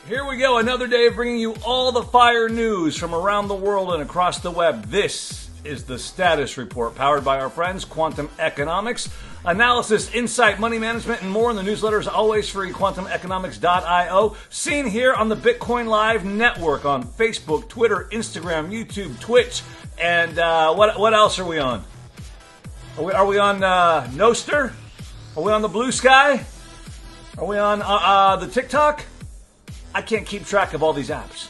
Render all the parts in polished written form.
Here we go, another day of bringing you all the fire news from around the world and across the web. This is the Status Report, powered by our friends Quantum Economics. Analysis, insight, money management, and more in the newsletter is always free, quantumeconomics.io. Seen here on the Bitcoin Live Network on Facebook, Twitter, Instagram, YouTube, Twitch, and what else are we on? Are we on Nostr? Are we on the Blue Sky? Are we on the TikTok? I can't keep track of all these apps.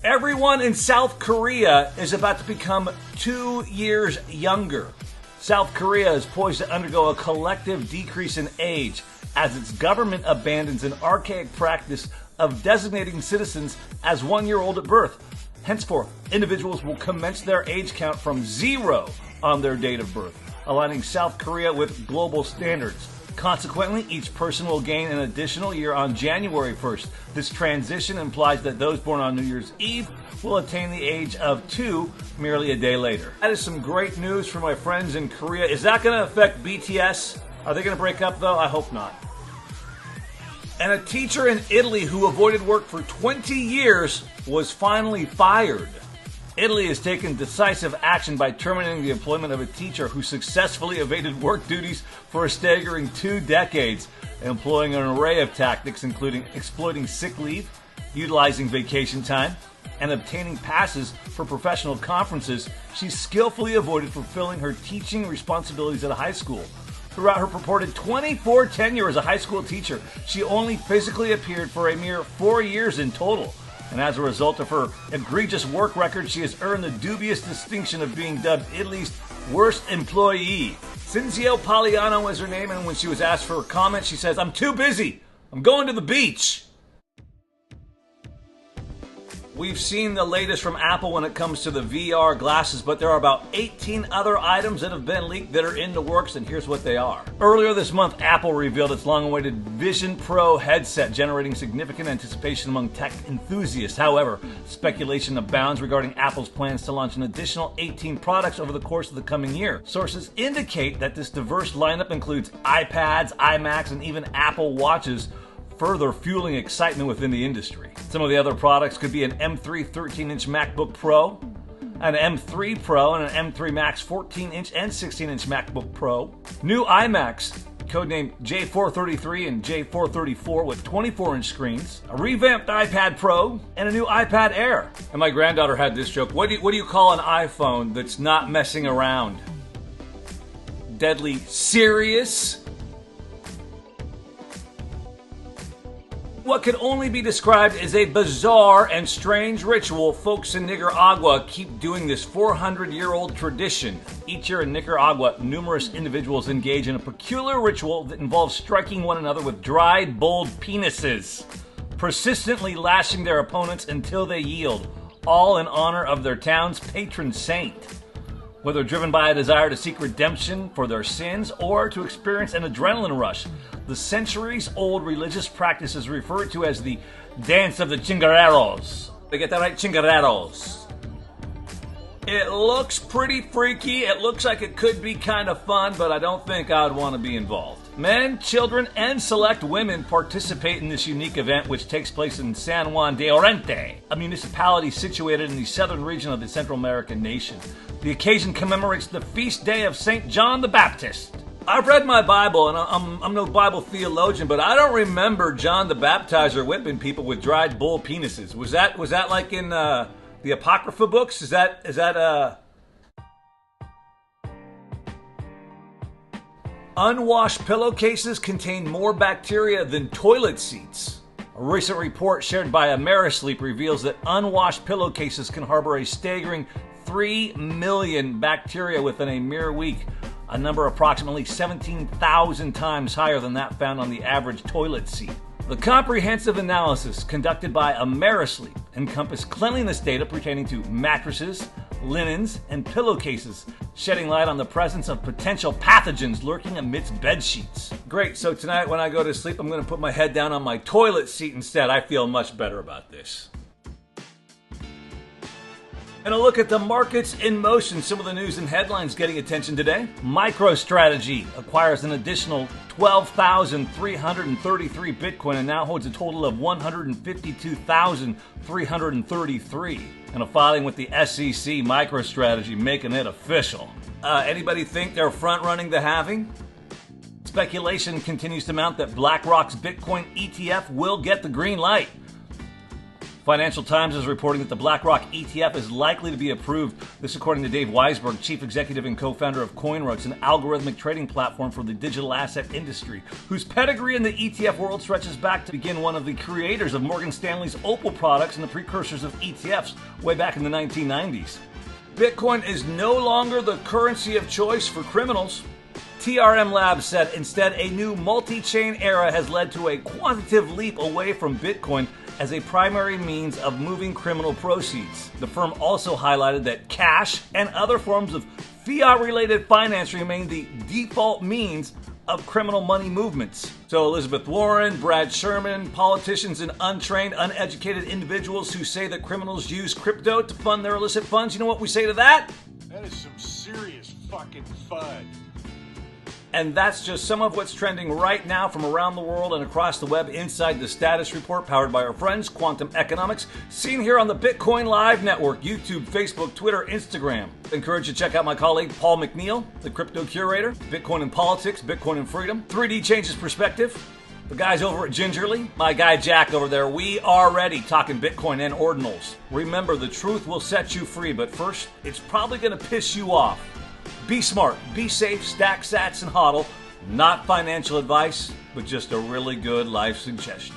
Everyone in South Korea is about to become 2 years younger. South Korea is poised to undergo a collective decrease in age as its government abandons an archaic practice of designating citizens as 1 year old at birth. Henceforth, individuals will commence their age count from 0 on their date of birth, aligning South Korea with global standards. Consequently, each person will gain an additional year on January 1st. This transition implies that those born on New Year's Eve will attain the age of 2 merely a day later. That is some great news for my friends in Korea. Is that going to affect BTS? Are they going to break up, though? I hope not. And a teacher in Italy who avoided work for 20 years was finally fired. Italy has taken decisive action by terminating the employment of a teacher who successfully evaded work duties for a staggering 2 decades, employing an array of tactics including exploiting sick leave, utilizing vacation time, and obtaining passes for professional conferences. She skillfully avoided fulfilling her teaching responsibilities at a high school. Throughout her purported 24 tenure as a high school teacher, she only physically appeared for a mere 4 years in total. And as a result of her egregious work record, she has earned the dubious distinction of being dubbed Italy's worst employee. Cinzia Poliano is her name, and when she was asked for a comment, she says, "I'm too busy. I'm going to the beach." We've seen the latest from Apple when it comes to the VR glasses, but there are about 18 other items that have been leaked that are in the works, and here's what they are. Earlier this month, Apple revealed its long-awaited Vision Pro headset, generating significant anticipation among tech enthusiasts. However, speculation abounds regarding Apple's plans to launch an additional 18 products over the course of the coming year. Sources indicate that this diverse lineup includes iPads, iMacs, and even Apple Watches, further fueling excitement within the industry. Some of the other products could be an M3 13-inch MacBook Pro, an M3 Pro, and an M3 Max 14-inch and 16-inch MacBook Pro. New iMacs, codenamed J433 and J434 with 24-inch screens, a revamped iPad Pro, and a new iPad Air. And my granddaughter had this joke, what do you call an iPhone that's not messing around? Deadly serious? What could only be described as a bizarre and strange ritual, folks in Nicaragua keep doing this 400-year-old tradition. Each year in Nicaragua, numerous individuals engage in a peculiar ritual that involves striking one another with dried bull penises, persistently lashing their opponents until they yield, all in honor of their town's patron saint. Whether driven by a desire to seek redemption for their sins or to experience an adrenaline rush, the centuries-old religious practice is referred to as the Dance of the Chingareros. They get that right? Chingareros. It looks pretty freaky. It looks like it could be kind of fun, but I don't think I'd want to be involved. Men, children, and select women participate in this unique event, which takes place in San Juan de Oriente, a municipality situated in the southern region of the Central American nation. The occasion commemorates the feast day of St. John the Baptist. I've read my Bible, and I'm no Bible theologian, but I don't remember John the Baptizer whipping people with dried bull penises. Was that like in the Apocrypha books? Is that Unwashed pillowcases contain more bacteria than toilet seats. A recent report shared by Amerisleep reveals that unwashed pillowcases can harbor a staggering 3 million bacteria within a mere week, a number approximately 17,000 times higher than that found on the average toilet seat. The comprehensive analysis conducted by Amerisleep encompassed cleanliness data pertaining to mattresses, linens, and pillowcases, shedding light on the presence of potential pathogens lurking amidst bed sheets. Great, so tonight when I go to sleep, I'm going to put my head down on my toilet seat instead. I feel much better about this. And a look at the markets in motion. Some of the news and headlines getting attention today. MicroStrategy acquires an additional 12,333 Bitcoin and now holds a total of 152,333. And a filing with the SEC, MicroStrategy making it official. Anybody think they're front-running the halving? Speculation continues to mount that BlackRock's Bitcoin ETF will get the green light. Financial Times is reporting that the BlackRock ETF is likely to be approved. This according to Dave Weisberg, chief executive and co-founder of CoinRoads, an algorithmic trading platform for the digital asset industry, whose pedigree in the ETF world stretches back to begin one of the creators of Morgan Stanley's Opal products and the precursors of ETFs way back in the 1990s. Bitcoin is no longer the currency of choice for criminals. TRM Labs said instead a new multi-chain era has led to a quantitative leap away from Bitcoin as a primary means of moving criminal proceeds. The firm also highlighted that cash and other forms of fiat-related finance remain the default means of criminal money movements. So Elizabeth Warren, Brad Sherman, politicians and untrained, uneducated individuals who say that criminals use crypto to fund their illicit funds, you know what we say to that? That is some serious fucking FUD. And that's just some of what's trending right now from around the world and across the web inside the Status Report, powered by our friends Quantum Economics, seen here on the Bitcoin Live Network, YouTube, Facebook, Twitter, Instagram. I encourage you to check out my colleague Paul McNeil, the Crypto Curator, Bitcoin and Politics, Bitcoin and Freedom, 3D Changes Perspective, the guys over at Gingerly, my guy Jack over there. We are ready, talking Bitcoin and ordinals. Remember, the truth will set you free, but first, it's probably going to piss you off. Be smart, be safe, stack sats and hodl. Not financial advice, but just a really good life suggestion.